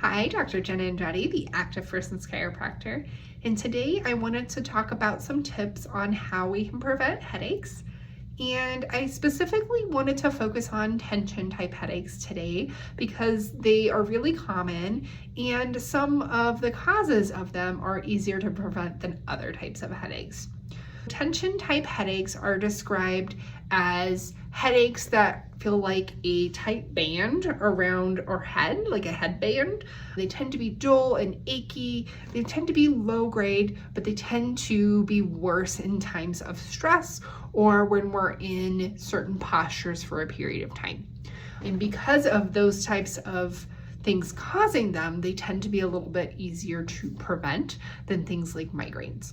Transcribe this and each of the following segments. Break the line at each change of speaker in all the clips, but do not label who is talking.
Hi, Dr. Jenna Andretti, the Active Persons Chiropractor, and today I wanted to talk about some tips on how we can prevent headaches. And I specifically wanted to focus on tension type headaches today because they are really common and some of the causes of them are easier to prevent than other types of headaches. Tension type headaches are described as headaches that feel like a tight band around our head, like a headband. They tend to be dull and achy. They tend to be low grade, but they tend to be worse in times of stress or when we're in certain postures for a period of time. And because of those types of things causing them, they tend to be a little bit easier to prevent than things like migraines.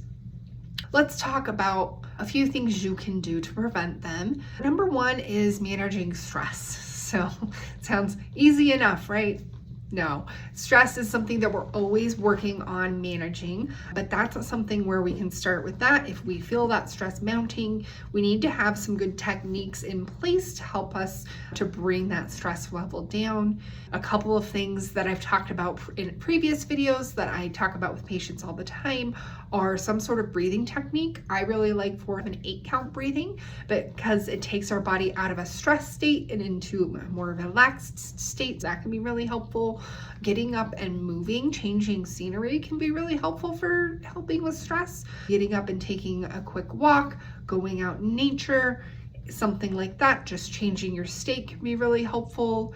Let's talk about a few things you can do to prevent them. Number one is managing stress. So it sounds easy enough, right? No, stress is something that we're always working on managing, but that's something where we can start with that. If we feel that stress mounting, we need to have some good techniques in place to help us to bring that stress level down. A couple of things that I've talked about in previous videos that I talk about with patients all the time are some sort of breathing technique. I really like for an 8-count breathing because it takes our body out of a stress state and into a more relaxed state. That can be really helpful. Getting up and moving, changing scenery can be really helpful for helping with stress. Getting up and taking a quick walk, going out in nature, something like that, just changing your state can be really helpful.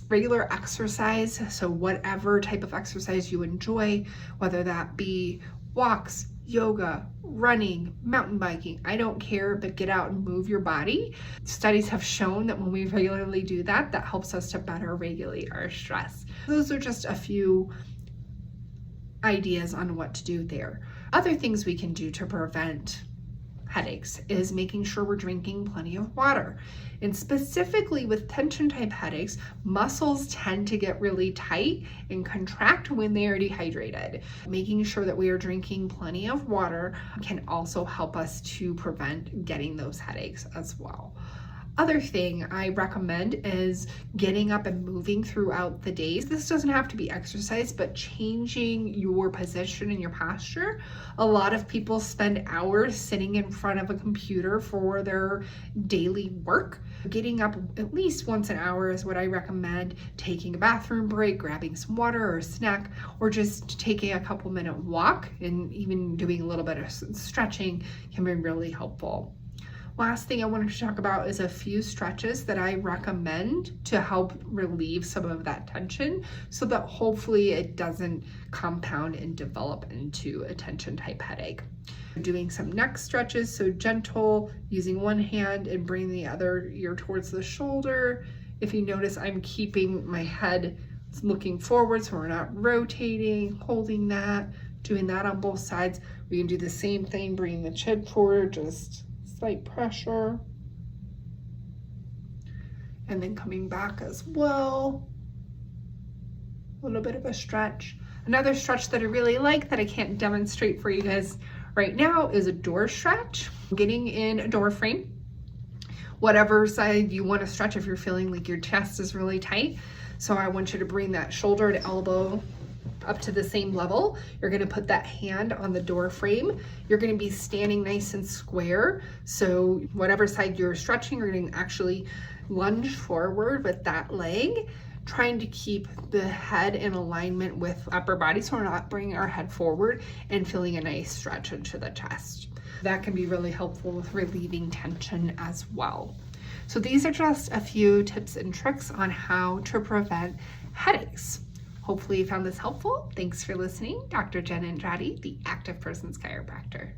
Regular exercise, so whatever type of exercise you enjoy, whether that be walks, yoga, running, mountain biking, I don't care, but get out and move your body. Studies have shown that when we regularly do that, that helps us to better regulate our stress. Those are just a few ideas on what to do there. Other things we can do to prevent headaches is making sure we're drinking plenty of water. And specifically with tension type headaches, muscles tend to get really tight and contract when they are dehydrated. Making sure that we are drinking plenty of water can also help us to prevent getting those headaches as well. Other thing I recommend is getting up and moving throughout the days. This doesn't have to be exercise, but changing your position and your posture. A lot of people spend hours sitting in front of a computer for their daily work. Getting up at least once an hour is what I recommend. Taking a bathroom break, grabbing some water or a snack, or just taking a couple minute walk and even doing a little bit of stretching can be really helpful. Last thing I wanted to talk about is a few stretches that I recommend to help relieve some of that tension so that hopefully it doesn't compound and develop into a tension type headache. Doing some neck stretches, so gentle, using one hand and bringing the other ear towards the shoulder. If you notice, I'm keeping my head looking forward so we're not rotating, holding that, doing that on both sides. We can do the same thing, bringing the chin forward, just slight pressure, and then coming back as well. A little bit of a stretch. Another stretch that I really like that I can't demonstrate for you guys right now is a door stretch. Getting in a door frame, whatever side you want to stretch if you're feeling like your chest is really tight. So I want you to bring that shoulder to elbow up to the same level. You're going to put that hand on the door frame. You're going to be standing nice and square. So whatever side you're stretching, you're going to actually lunge forward with that leg, trying to keep the head in alignment with upper body so we're not bringing our head forward and feeling a nice stretch into the chest. That can be really helpful with relieving tension as well. So these are just a few tips and tricks on how to prevent headaches. Hopefully you found this helpful. Thanks for listening. Dr. Jenna Andretti, the Active Persons Chiropractor.